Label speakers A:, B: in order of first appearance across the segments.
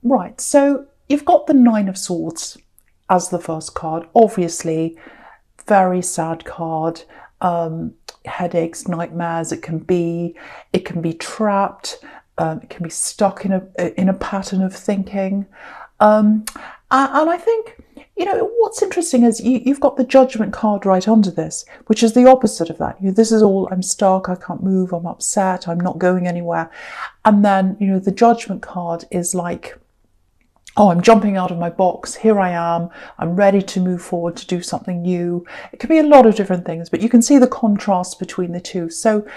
A: Right, so you've got the Nine of Swords as the first card. Obviously, very sad card. Headaches, nightmares. It can be trapped. It can be stuck in a pattern of thinking. And I think, what's interesting is you've got the Judgment card right under this, which is the opposite of that. This is all, I'm stuck, I can't move, I'm upset, I'm not going anywhere. And then, the Judgment card is like, oh, I'm jumping out of my box, here I am, I'm ready to move forward to do something new. It can be a lot of different things, but you can see the contrast between the two. So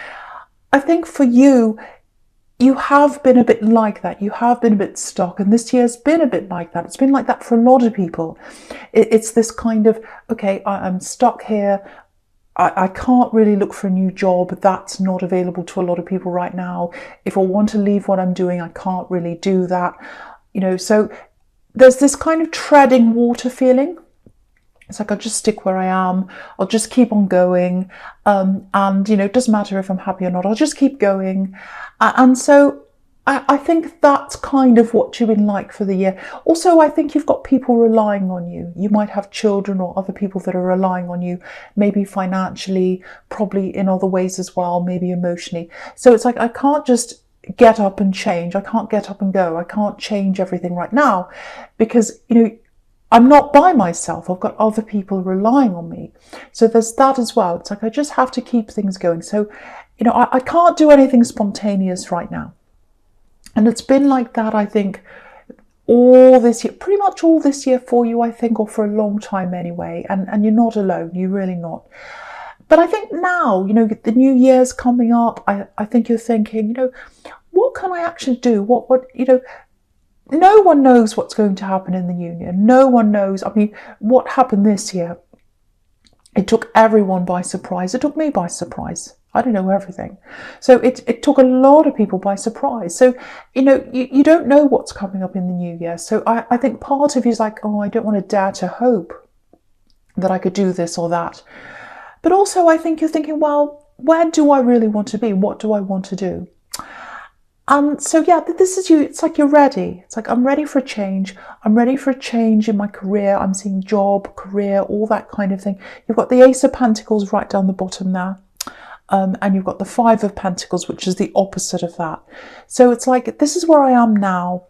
A: I think for you, you have been a bit like that. You have been a bit stuck, and this year's been a bit like that. It's been like that for a lot of people. It's this kind of, okay, I'm stuck here. I can't really look for a new job. That's not available to a lot of people right now. If I want to leave what I'm doing, I can't really do that. So there's this kind of treading water feeling. It's like, I'll just stick where I am. I'll just keep on going. And, it doesn't matter if I'm happy or not. I'll just keep going. And so I think that's kind of what you've been like for the year. Also, I think you've got people relying on you. You might have children or other people that are relying on you, maybe financially, probably in other ways as well, maybe emotionally. So it's like, I can't just get up and change. I can't get up and go. I can't change everything right now because, I'm not by myself. I've got other people relying on me. So there's that as well. It's like, I just have to keep things going. So, I can't do anything spontaneous right now. And it's been like that, I think, all this year, pretty much all this year for you, I think, or for a long time anyway. And you're not alone. You're really not. But I think now, the new year's coming up. I think you're thinking, what can I actually do? No one knows what's going to happen in the new year. No one knows. I mean, what happened this year? It took everyone by surprise. It took me by surprise. I don't know everything. So it took a lot of people by surprise. So, you don't know what's coming up in the new year. So I think part of you is like, oh, I don't want to dare to hope that I could do this or that. But also I think you're thinking, well, where do I really want to be? What do I want to do? And so, yeah, this is you. It's like you're ready. It's like, I'm ready for a change. I'm ready for a change in my career. I'm seeing job, career, all that kind of thing. You've got the Ace of Pentacles right down the bottom there. And you've got the Five of Pentacles, which is the opposite of that. So it's like, this is where I am now.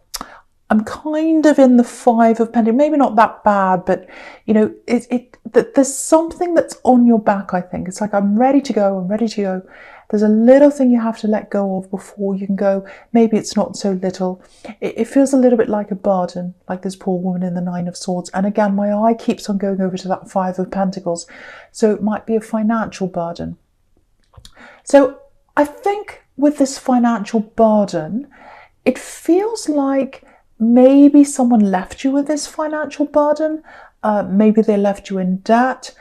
A: I'm kind of in the Five of Pentacles. Maybe not that bad, but, there's something that's on your back, I think. It's like, I'm ready to go. I'm ready to go. There's a little thing you have to let go of before you can go. Maybe it's not so little. It feels a little bit like a burden, like this poor woman in the Nine of Swords. And again, my eye keeps on going over to that Five of Pentacles. So it might be a financial burden. So I think with this financial burden, it feels like maybe someone left you with this financial burden. Maybe they left you in debt.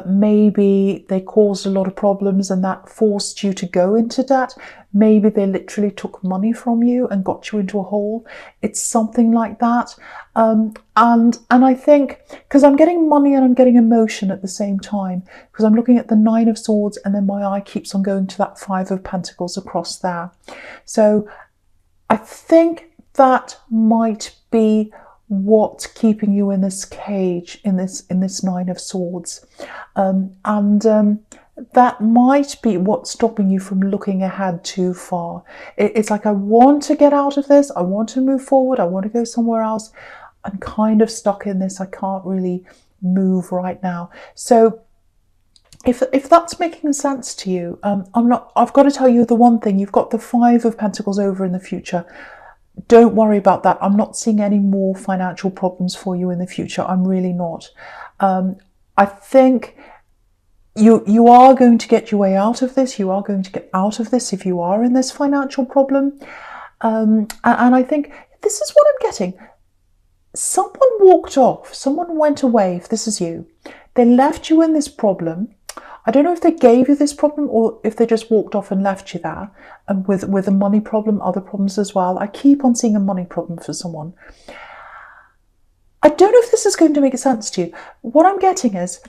A: Maybe they caused a lot of problems and that forced you to go into debt. Maybe they literally took money from you and got you into a hole. It's something like that. And I think, because I'm getting money and I'm getting emotion at the same time, because I'm looking at the Nine of Swords and then my eye keeps on going to that Five of Pentacles across there. So I think that might be what's keeping you in this cage, in this Nine of Swords. That might be what's stopping you from looking ahead too far. It's like, I want to get out of this. I want to move forward. I want to go somewhere else. I'm kind of stuck in this. I can't really move right now. So if that's making sense to you, I've got to tell you the one thing. You've got the Five of Pentacles over in the future. Don't worry about that. I'm not seeing any more financial problems for you in the future. I'm really not. I think you are going to get your way out of this. You are going to get out of this if you are in this financial problem. And I think this is what I'm getting. Someone walked off. Someone went away, if this is you. They left you in this problem. I don't know if they gave you this problem or if they just walked off and left you there, and with a money problem, other problems as well. I keep on seeing a money problem for someone. I don't know if this is going to make sense to you. What I'm getting is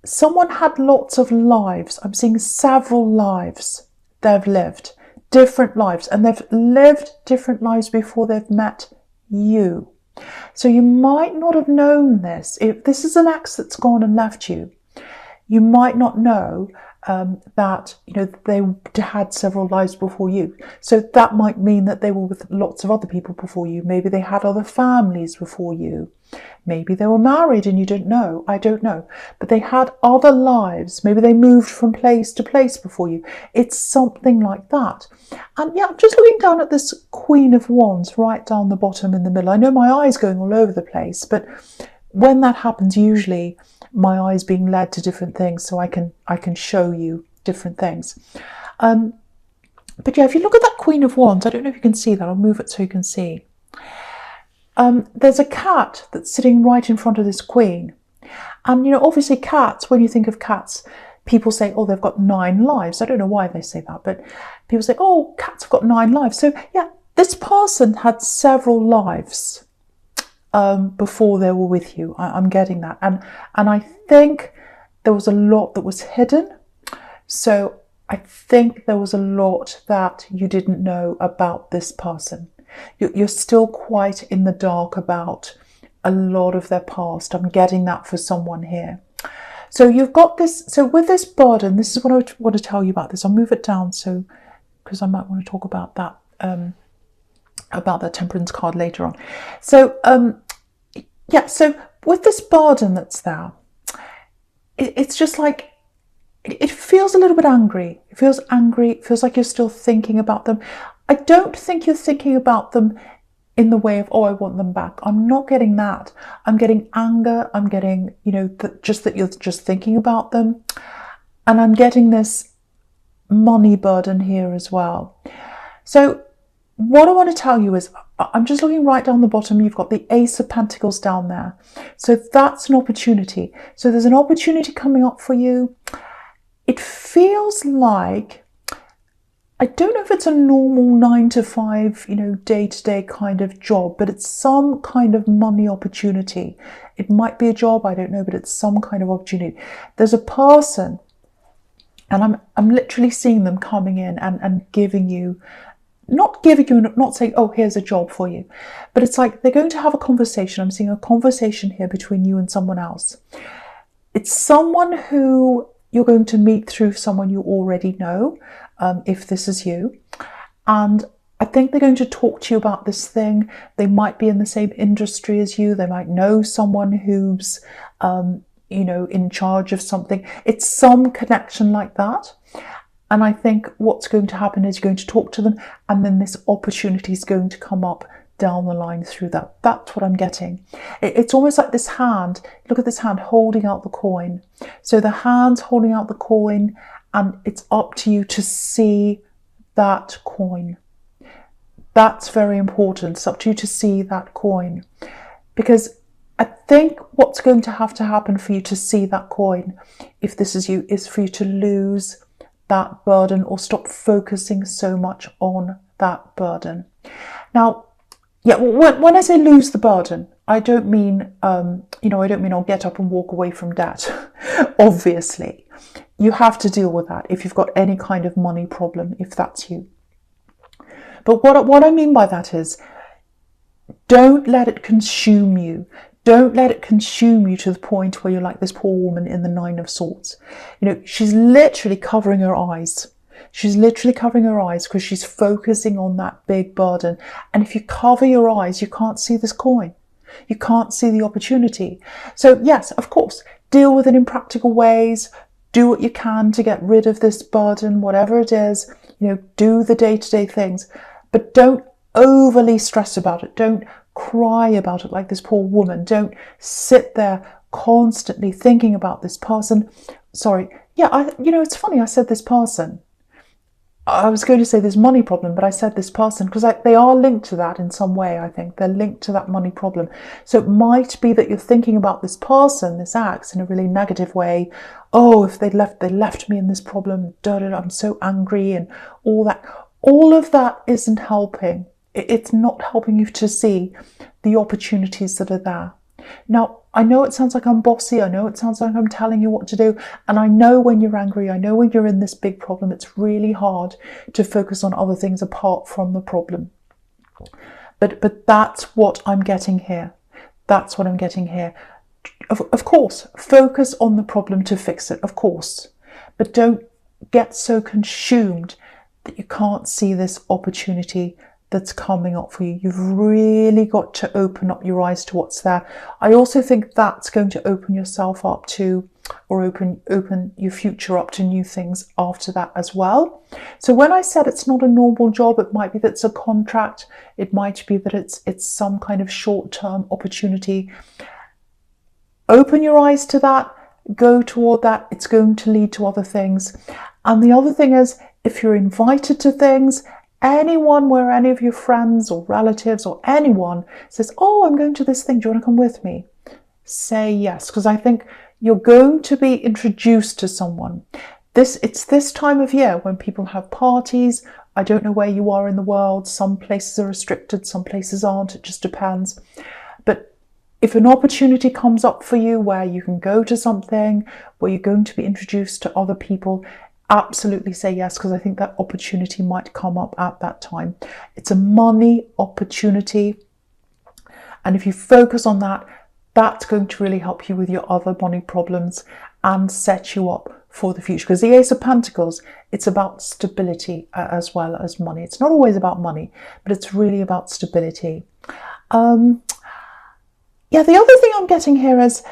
A: someone had lots of lives. I'm seeing several lives they've lived, different lives, and they've lived different lives before they've met you. So you might not have known this. If this is an ex that's gone and left you, you might not know that, you know, they had several lives before you. So that might mean that they were with lots of other people before you. Maybe they had other families before you. Maybe they were married and you didn't know. I don't know. But they had other lives. Maybe they moved from place to place before you. It's something like that. And yeah, I'm just looking down at this Queen of Wands right down the bottom in the middle. I know my eye's going all over the place, but when that happens, usually my eye's being led to different things, so I can show you different things. But yeah, if you look at that Queen of Wands, I don't know if you can see that. I'll move it so you can see. There's a cat that's sitting right in front of this queen. And, you know, obviously cats, when you think of cats, people say, oh, they've got 9 lives. I don't know why they say that, but people say, oh, cats have got 9 lives. So yeah, this person had several lives before they were with you. I'm getting that. And I think there was a lot that was hidden. So I think there was a lot that you didn't know about this person. You're still quite in the dark about a lot of their past. I'm getting that for someone here. So you've got this. So with this burden, this is what I want to tell you about this. I'll move it down so because I might want to talk about that Temperance card later on. So yeah, so with this burden that's there, it's just like, it feels a little bit angry. It feels angry. It feels like you're still thinking about them. I don't think you're thinking about them in the way of, oh, I want them back. I'm not getting that. I'm getting anger. I'm getting, you know, just that you're just thinking about them. And I'm getting this money burden here as well. So what I want to tell you is, I'm just looking right down the bottom. You've got the Ace of Pentacles down there. So that's an opportunity. So there's an opportunity coming up for you. It feels like, I don't know if it's a normal 9 to 5, you know, day-to-day kind of job, but it's some kind of money opportunity. It might be a job, I don't know, but it's some kind of opportunity. There's a person, and I'm literally seeing them coming in and giving you, not saying, oh, here's a job for you, but it's like they're going to have a conversation. I'm seeing a conversation here between you and someone else. It's someone who you're going to meet through someone you already know, if this is you. And I think they're going to talk to you about this thing. They might be in the same industry as you. They might know someone who's, you know, in charge of something. It's some connection like that. And I think what's going to happen is you're going to talk to them, and then this opportunity is going to come up down the line through that. That's what I'm getting. It's almost like this hand. Look at this hand holding out the coin. So the hand's holding out the coin, and it's up to you to see that coin. That's very important. It's up to you to see that coin, because I think what's going to happen for you to see that coin, if this is you, is for you to lose that burden or stop focusing so much on that burden. Now, yeah, when I say lose the burden, I don't mean, you know, I don't mean I'll get up and walk away from debt. Obviously, you have to deal with that if you've got any kind of money problem, if that's you. But what I mean by that is, don't let it consume you. Don't let it consume you to the point where you're like this poor woman in the 9 of Swords. You know, she's literally covering her eyes. She's literally covering her eyes because she's focusing on that big burden. And if you cover your eyes, you can't see this coin. You can't see the opportunity. So yes, of course, deal with it in practical ways. Do what you can to get rid of this burden, whatever it is. You know, do the day-to-day things. But don't overly stress about it. Don't cry about it like this poor woman. Don't sit there constantly thinking about this person. Sorry. Yeah, you know, it's funny I said this person. I was going to say this money problem, but I said this person because they are linked to that in some way, I think. They're linked to that money problem. So it might be that you're thinking about this person, this ex, in a really negative way. Oh, if they left me in this problem, I'm so angry and all that. All of that isn't helping. It's not helping you to see the opportunities that are there. Now, I know it sounds like I'm bossy. I know it sounds like I'm telling you what to do. And I know when you're angry, I know when you're in this big problem, it's really hard to focus on other things apart from the problem. But that's what I'm getting here. That's what I'm getting here. Of course, focus on the problem to fix it, of course. But don't get so consumed that you can't see this opportunity that's coming up for you. You've really got to open up your eyes to what's there. I also think that's going to open yourself up to, or open your future up to new things after that as well. So when I said it's not a normal job, it might be that it's a contract. It might be that it's some kind of short-term opportunity. Open your eyes to that, go toward that. It's going to lead to other things. And the other thing is, if you're invited to things, anyone where any of your friends or relatives or anyone says, oh, I'm going to this thing, do you want to come with me? Say yes, because I think you're going to be introduced to someone. It's this time of year when people have parties. I don't know where you are in the world. Some places are restricted, some places aren't. It just depends. But if an opportunity comes up for you where you can go to something, where you're going to be introduced to other people, absolutely say yes, because I think that opportunity might come up at that time. It's a money opportunity. And if you focus on that, that's going to really help you with your other money problems and set you up for the future. Because the Ace of Pentacles, it's about stability as well as money. It's not always about money, but it's really about stability. Yeah, the other thing I'm getting here is,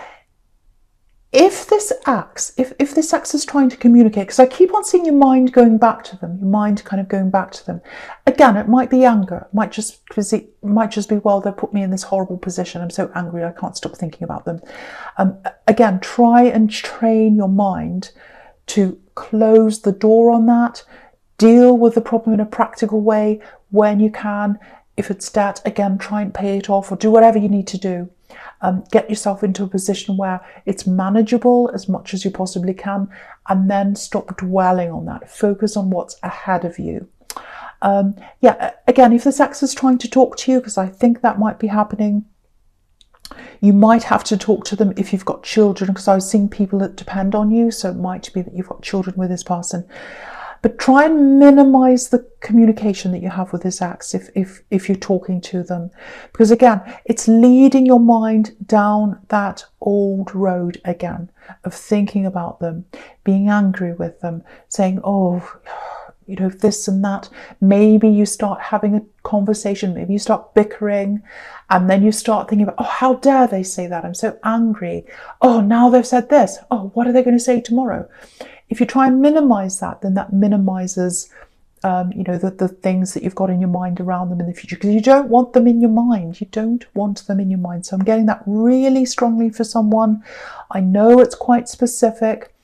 A: if this axe is trying to communicate, because I keep on seeing your mind going back to them, your mind kind of going back to them. Again, it might be anger. It might just be, well, they put me in this horrible position. I'm so angry, I can't stop thinking about them. Again, try and train your mind to close the door on that. Deal with the problem in a practical way when you can. If it's debt, again, try and pay it off or do whatever you need to do. Get yourself into a position where it's manageable as much as you possibly can, and then stop dwelling on that. Focus on what's ahead of you. Yeah, again, if this ex is trying to talk to you, because I think that might be happening, you might have to talk to them if you've got children, because I was seeing people that depend on you, so it might be that you've got children with this person. But try and minimize the communication that you have with this ex if you're talking to them. Because again, it's leading your mind down that old road again of thinking about them, being angry with them, saying, oh, you know, this and that. Maybe you start having a conversation, maybe you start bickering, and then you start thinking about, oh, how dare they say that? I'm so angry. Oh, now they've said this. Oh, what are they going to say tomorrow? If you try and minimize that, then that minimizes, you know, the things that you've got in your mind around them in the future, because you don't want them in your mind. You don't want them in your mind. So I'm getting that really strongly for someone. I know it's quite specific.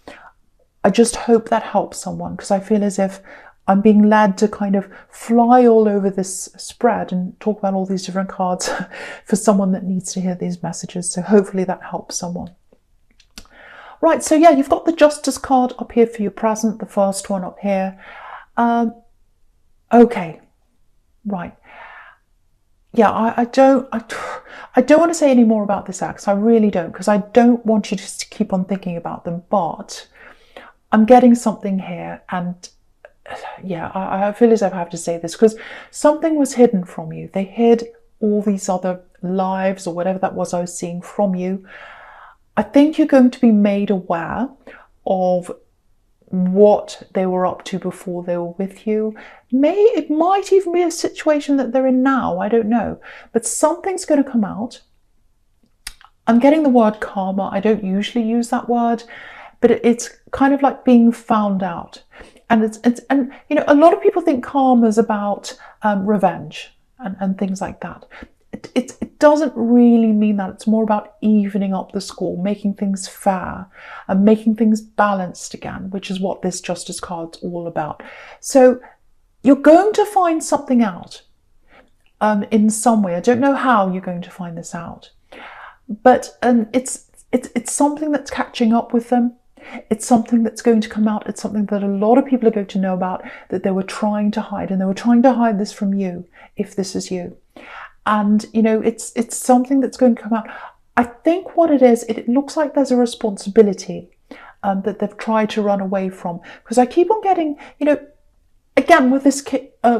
A: I just hope that helps someone, because I feel as if I'm being led to kind of fly all over this spread and talk about all these different cards for someone that needs to hear these messages. So hopefully that helps someone. Right, so yeah, you've got the Justice card up here for your present, the first one up here. Okay, right. Yeah, I don't want to say any more about this ex. I really don't, because I don't want you to keep on thinking about them. But I'm getting something here, and yeah, I feel as if I have to say this, because something was hidden from you. They hid all these other lives or whatever that was I was seeing from you. I think you're going to be made aware of what they were up to before they were with you. It might even be a situation that they're in now, I don't know. But something's going to come out. I'm getting the word karma. I don't usually use that word, but it's kind of like being found out. And and you know, a lot of people think karma is about revenge and things like that. It doesn't really mean that. It's more about evening up the score, making things fair and making things balanced again, which is what this Justice card's all about. So you're going to find something out in some way. I don't know how you're going to find this out, but it's something that's catching up with them. It's something that's going to come out. It's something that a lot of people are going to know about, that they were trying to hide, and they were trying to hide this from you, if this is you. And, you know, it's something that's going to come out. I think what it is, it looks like there's a responsibility that they've tried to run away from. Because I keep on getting, you know, again, with this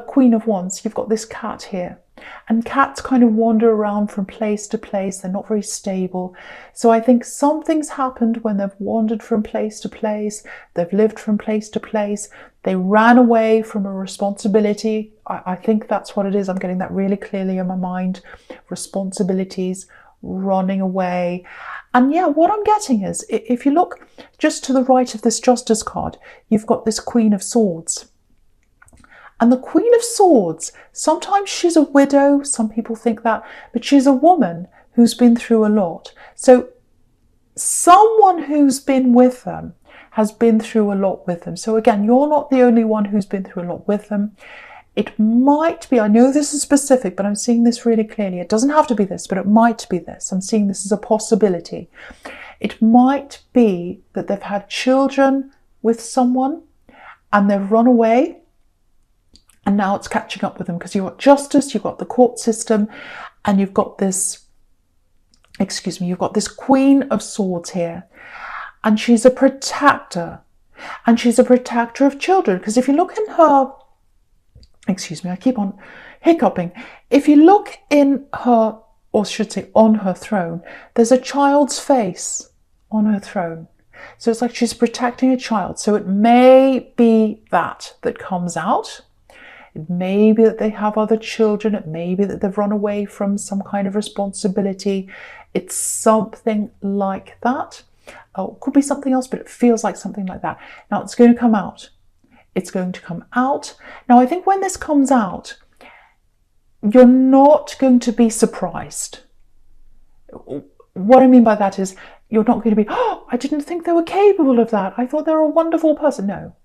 A: Queen of Wands, you've got this cat here. And cats kind of wander around from place to place. They're not very stable. So I think something's happened when they've wandered from place to place. They've lived from place to place. They ran away from a responsibility. I think that's what it is. I'm getting that really clearly in my mind. Responsibilities, running away. And yeah, what I'm getting is, if you look just to the right of this Justice card, you've got this Queen of Swords. And the Queen of Swords, sometimes she's a widow, some people think that, but she's a woman who's been through a lot. So someone who's been with them has been through a lot with them. So again, you're not the only one who's been through a lot with them. It might be, I know this is specific, but I'm seeing this really clearly. It doesn't have to be this, but it might be this. I'm seeing this as a possibility. It might be that they've had children with someone and they've run away. And now it's catching up with them, because you've got justice, you've got the court system, and you've got this, you've got this Queen of Swords here. And she's a protector. And she's a protector of children. Because if you look in her, I keep on hiccuping. If you look in her, or should say on her throne, there's a child's face on her throne. So it's like she's protecting a child. So it may be that comes out. It may be that they have other children. It may be that they've run away from some kind of responsibility. It's something like that. Oh, it could be something else, but it feels like something like that. Now it's going to come out. It's going to come out. Now I think when this comes out, you're not going to be surprised. What I mean by that is, you're not going to be, oh, I didn't think they were capable of that. I thought they were a wonderful person. No,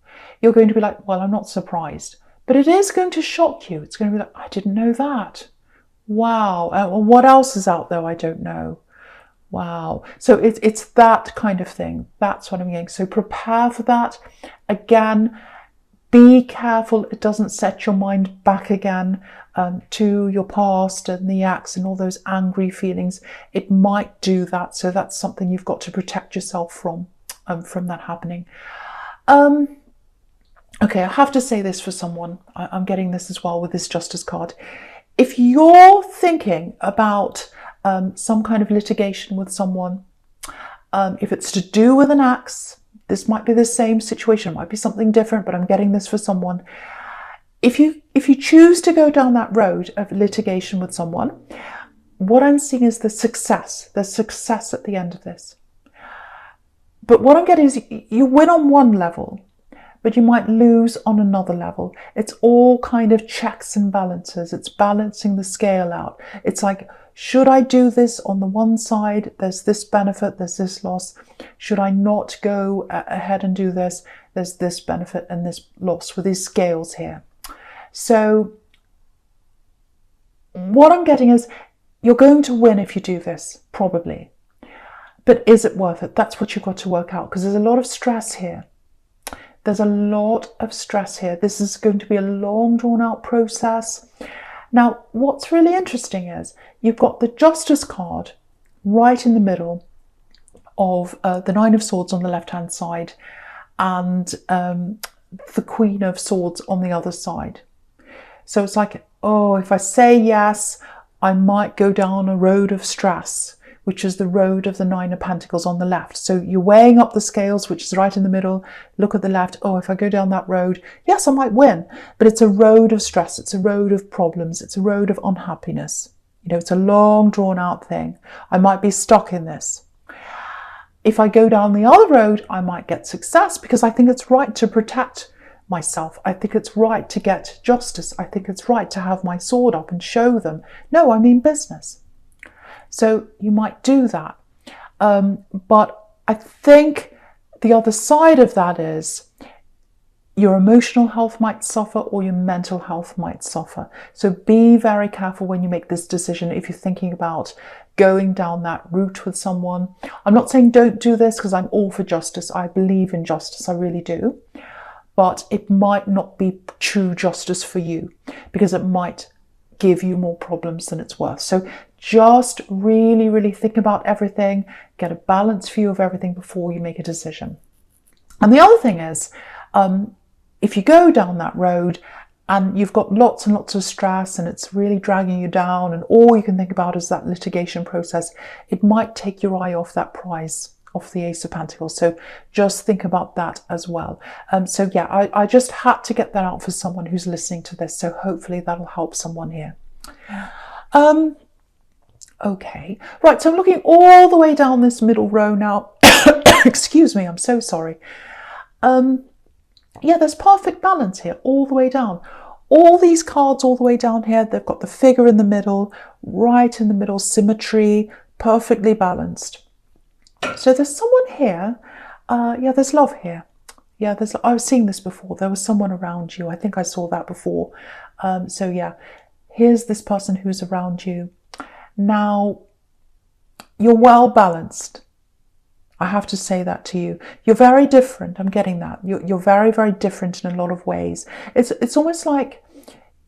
A: you're going to be like, well, I'm not surprised. But it is going to shock you. It's going to be like, I didn't know that. Wow. What else is out there? I don't know. Wow. So it's that kind of thing. That's what I'm getting. So prepare for that. Again, be careful it doesn't set your mind back again to your past and the acts and all those angry feelings. It might do that. So that's something you've got to protect yourself from that happening. Okay, I have to say this for someone. I'm getting this as well with this Justice card. If you're thinking about some kind of litigation with someone, if it's to do with an axe, this might be the same situation, it might be something different, but I'm getting this for someone. If you choose to go down that road of litigation with someone, what I'm seeing is the success. There's success at the end of this. But what I'm getting is you win on one level, but you might lose on another level. It's all kind of checks and balances. It's balancing the scale out. It's like, should I do this on the one side? There's this benefit, there's this loss. Should I not go ahead and do this? There's this benefit and this loss with these scales here. So what I'm getting is, you're going to win if you do this, probably. But is it worth it? That's what you've got to work out, because there's a lot of stress here. There's a lot of stress here. This is going to be a long, drawn-out process. Now, what's really interesting is you've got the Justice card right in the middle of the Nine of Swords on the left-hand side and the Queen of Swords on the other side. So it's like, oh, if I say yes, I might go down a road of stress, which is the road of the Nine of Pentacles on the left. So you're weighing up the scales, which is right in the middle. Look at the left. Oh, if I go down that road, yes, I might win. But it's a road of stress. It's a road of problems. It's a road of unhappiness. You know, it's a long, drawn-out thing. I might be stuck in this. If I go down the other road, I might get success, because I think it's right to protect myself. I think it's right to get justice. I think it's right to have my sword up and show them, no, I mean business. So you might do that. But I think the other side of that is your emotional health might suffer, or your mental health might suffer. So be very careful when you make this decision if you're thinking about going down that route with someone. I'm not saying don't do this, because I'm all for justice. I believe in justice, I really do. But it might not be true justice for you, because it might give you more problems than it's worth. So just really, really think about everything, get a balanced view of everything before you make a decision. And the other thing is, if you go down that road and you've got lots and lots of stress and it's really dragging you down, and all you can think about is that litigation process, it might take your eye off that prize, off the Ace of Pentacles. So just think about that as well. So yeah, I just had to get that out for someone who's listening to this. So hopefully that'll help someone here. Okay, right, so I'm looking all the way down this middle row now. Excuse me, I'm so sorry. Yeah, there's perfect balance here all the way down. All these cards all the way down here, they've got the figure in the middle, right in the middle, symmetry, perfectly balanced. So there's someone here. Yeah, there's love here. Yeah, I was seeing this before. There was someone around you. I think I saw that before. So yeah, here's this person who's around you. Now, you're well balanced. I have to say that to you. You're very different. I'm getting that. You're very, very different in a lot of ways. It's almost like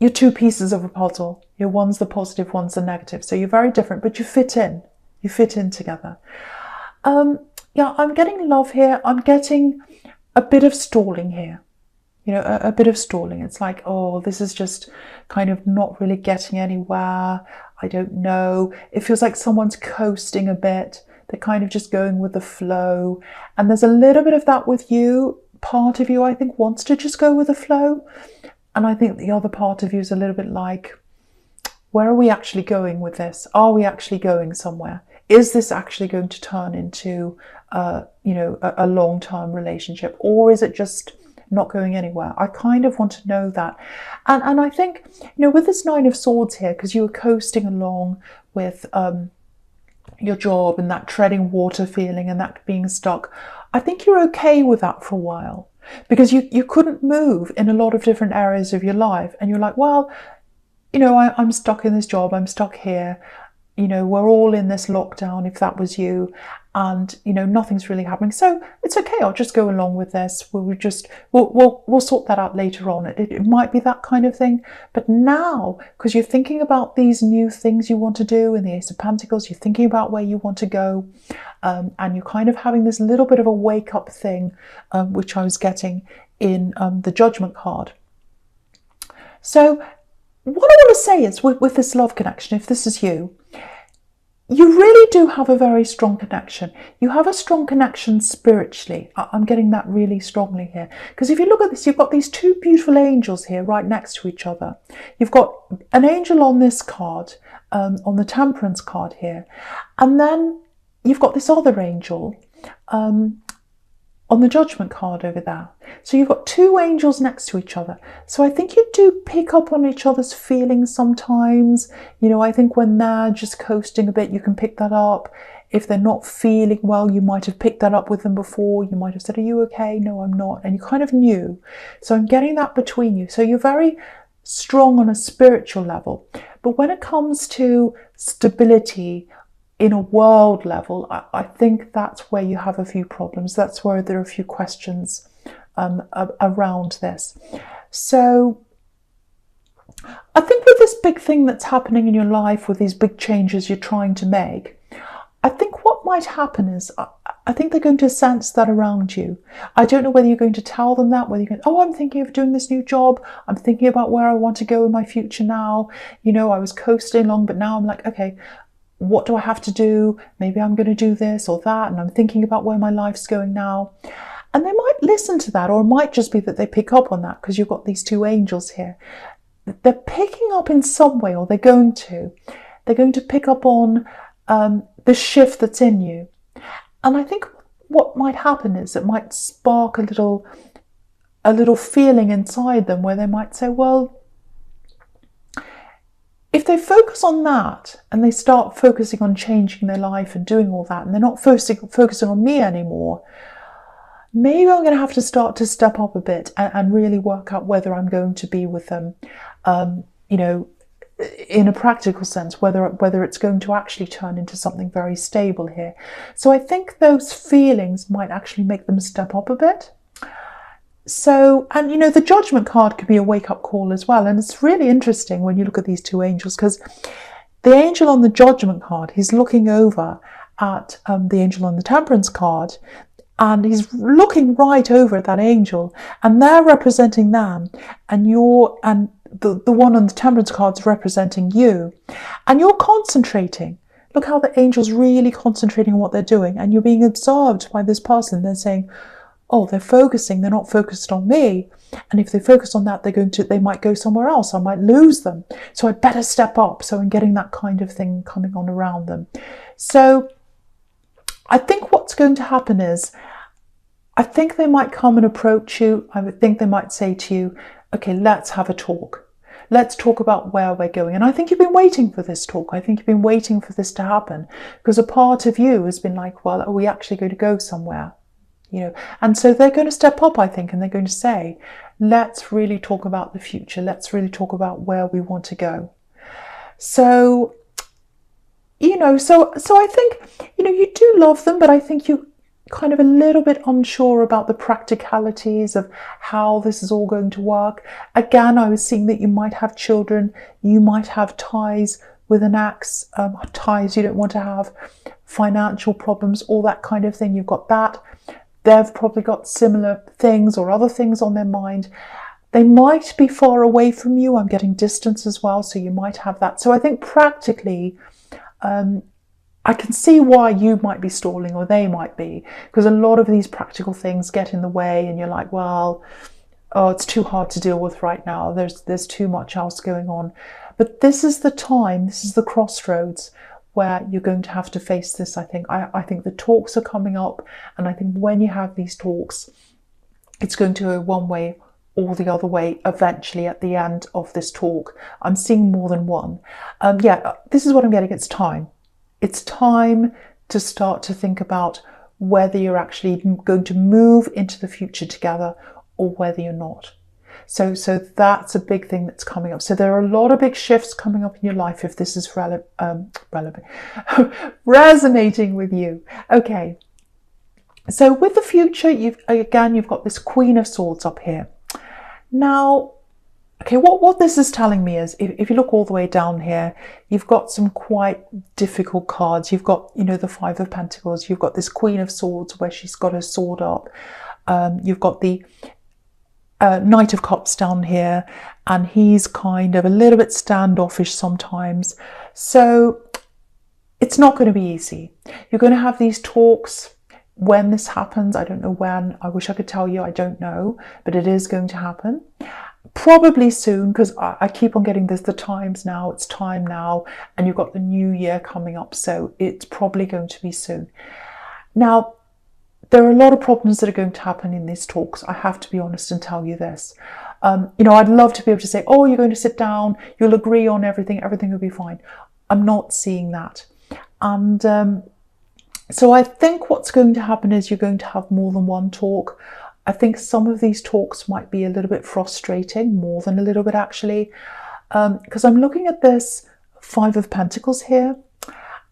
A: you're two pieces of a puzzle. One's the positive, one's the negative. So you're very different, but you fit in. You fit in together. Yeah, I'm getting love here. I'm getting a bit of stalling here. You know, a bit of stalling. It's like, oh, this is just kind of not really getting anywhere. I don't know. It feels like someone's coasting a bit. They're kind of just going with the flow. And there's a little bit of that with you. Part of you, I think, wants to just go with the flow. And I think the other part of you is a little bit like, where are we actually going with this? Are we actually going somewhere? Is this actually going to turn into, you know, a long-term relationship? Or is it just not going anywhere? I kind of want to know that. And I think, you know, with this Nine of Swords here, because you were coasting along with your job and that treading water feeling and that being stuck, I think you're okay with that for a while, because you couldn't move in a lot of different areas of your life. And you're like, well, you know, I'm stuck in this job, I'm stuck here, you know, we're all in this lockdown, if that was you, and, you know, nothing's really happening. So it's okay, I'll just go along with this. We'll sort that out later on. It might be that kind of thing. But now, because you're thinking about these new things you want to do in the Ace of Pentacles, you're thinking about where you want to go, and you're kind of having this little bit of a wake-up thing, which I was getting in the Judgment card. So what I want to say is, with this love connection, if this is you, you really do have a very strong connection. You have a strong connection spiritually. I'm getting that really strongly here. Because if you look at this, you've got these two beautiful angels here right next to each other. You've got an angel on this card, on the Temperance card here. And then you've got this other angel on the Judgment card over there. So you've got two angels next to each other. So I think you do pick up on each other's feelings sometimes. You know, I think when they're just coasting a bit, you can pick that up. If they're not feeling well, you might have picked that up with them before. You might have said, are you okay? No, I'm not. And you kind of knew. So I'm getting that between you. So you're very strong on a spiritual level. But when it comes to stability, in a world level, I think that's where you have a few problems. That's where there are a few questions around this. So I think with this big thing that's happening in your life, with these big changes you're trying to make, I think what might happen is, I think they're going to sense that around you. I don't know whether you're going to tell them that, whether you're going, oh, I'm thinking of doing this new job. I'm thinking about where I want to go in my future now. You know, I was coasting along, but now I'm like, okay, what do I have to do? Maybe I'm going to do this or that, and I'm thinking about where my life's going now. And they might listen to that, or it might just be that they pick up on that because you've got these two angels here. They're picking up in some way, or they're going to pick up on the shift that's in you. And I think what might happen is it might spark a little feeling inside them where they might say, well, if they focus on that and they start focusing on changing their life and doing all that, and they're not focusing on me anymore, maybe I'm going to have to start to step up a bit and really work out whether I'm going to be with them, you know, in a practical sense, whether it's going to actually turn into something very stable here. So I think those feelings might actually make them step up a bit. So, and you know, the Judgment card could be a wake-up call as well. And it's really interesting when you look at these two angels, because the angel on the Judgment card, he's looking over at the angel on the Temperance card, and he's looking right over at that angel, and they're representing them, and the one on the temperance card is representing you, and you're concentrating. Look how the angel's really concentrating on what they're doing, and you're being observed by this person. They're saying, oh, they're focusing, they're not focused on me. And if they focus on that, they might go somewhere else. I might lose them. So I'd better step up. So I'm getting that kind of thing coming on around them. So I think what's going to happen is, I think they might come and approach you. I would think they might say to you, okay, let's have a talk. Let's talk about where we're going. And I think you've been waiting for this talk. I think you've been waiting for this to happen, because a part of you has been like, well, are we actually going to go somewhere? You know, and so they're going to step up, I think, and they're going to say, let's really talk about the future. Let's really talk about where we want to go. So, you know, so I think, you know, you do love them, but I think you kind of a little bit unsure about the practicalities of how this is all going to work. Again, I was seeing that you might have children, you might have ties with an ex, ties you don't want to have, financial problems, all that kind of thing. You've got that. They've probably got similar things or other things on their mind. They might be far away from you. I'm getting distance as well, so you might have that. So I think practically, I can see why you might be stalling, or they might be, because a lot of these practical things get in the way, and you're like, well, oh, it's too hard to deal with right now. There's too much else going on. But this is the time, this is the crossroads where you're going to have to face this, I think. I think the talks are coming up, and I think when you have these talks, it's going to go one way or the other way eventually at the end of this talk. I'm seeing more than one. Yeah, this is what I'm getting. It's time. It's time to start to think about whether you're actually going to move into the future together or whether you're not. So that's a big thing that's coming up. So there are a lot of big shifts coming up in your life if this is relevant, resonating with you. Okay. So with the future, you've got this Queen of Swords up here. Now, okay, what this is telling me is, if you look all the way down here, you've got some quite difficult cards. You've got, you know, the Five of Pentacles. You've got this Queen of Swords where she's got her sword up. You've got the Knight of Cups down here, and he's kind of a little bit standoffish sometimes. So it's not going to be easy. You're going to have these talks. When this happens, I don't know when. I wish I could tell you, I don't know, but it is going to happen. Probably soon, because I keep on getting this, the times now, it's time now, and you've got the new year coming up, so it's probably going to be soon. Now, there are a lot of problems that are going to happen in these talks. I have to be honest and tell you this. You know, I'd love to be able to say, oh, you're going to sit down, you'll agree on everything, everything will be fine. I'm not seeing that. And so I think what's going to happen is you're going to have more than one talk. I think some of these talks might be a little bit frustrating, more than a little bit actually, because I'm looking at this Five of Pentacles here.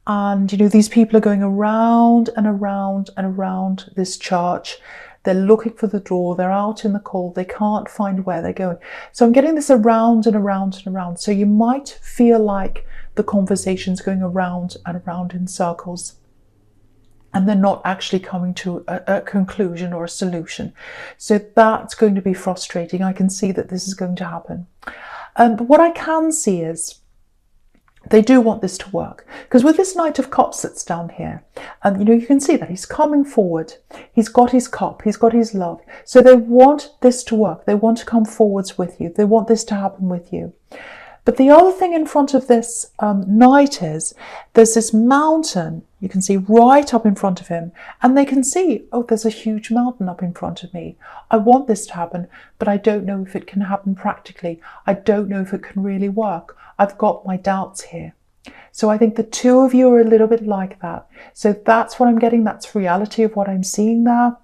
A: And, you know, these people are going around and around and around this church. They're looking for the door. They're out in the cold. They can't find where they're going. So I'm getting this around and around and around. So you might feel like the conversation's going around and around in circles, and they're not actually coming to a conclusion or a solution. So that's going to be frustrating. I can see that this is going to happen. But what I can see is, they do want this to work, because with this Knight of Cups that's down here, you know, you can see that he's coming forward. He's got his cup. He's got his love. So they want this to work. They want to come forwards with you. They want this to happen with you. But the other thing in front of this knight is, there's this mountain you can see right up in front of him, and they can see, oh, there's a huge mountain up in front of me. I want this to happen, but I don't know if it can happen practically. I don't know if it can really work. I've got my doubts here. So I think the two of you are a little bit like that. So that's what I'm getting. That's reality of what I'm seeing there.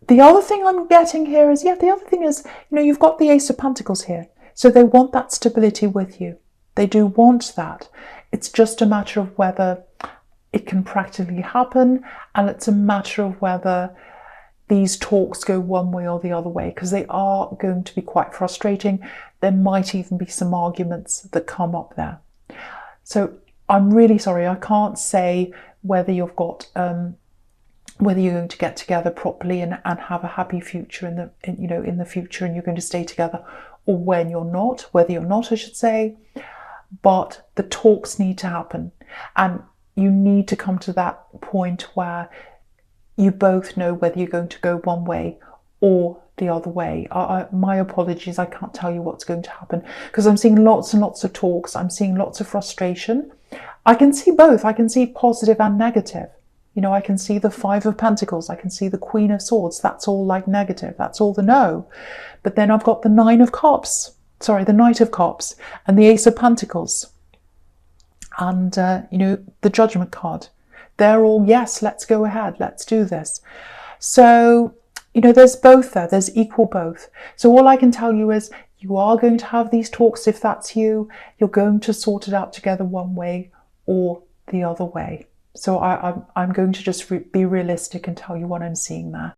A: The other thing I'm getting here is, yeah, the other thing is, you know, you've got the Ace of Pentacles here. So they want that stability with you. They do want that. It's just a matter of whether it can practically happen, and it's a matter of whether these talks go one way or the other way, because they are going to be quite frustrating. There might even be some arguments that come up there. So I'm really sorry, I can't say whether you've got whether you're going to get together properly and have a happy future in the future, and you're going to stay together, or when you're not, whether you're not, I should say. But the talks need to happen, and you need to come to that point where you both know whether you're going to go one way or the other way. My apologies, I can't tell you what's going to happen, because I'm seeing lots and lots of talks. I'm seeing lots of frustration. I can see both. I can see positive and negative. I can see the Five of Pentacles. I can see the Queen of Swords. That's all like negative. That's all the no. But then I've got the Knight of Cups, and the Ace of Pentacles. And, the Judgment card. They're all, yes, let's go ahead. Let's do this. So, there's both there. There's equal both. So all I can tell you is you are going to have these talks if that's you. You're going to sort it out together one way or the other way. So I'm going to just be realistic and tell you what I'm seeing there.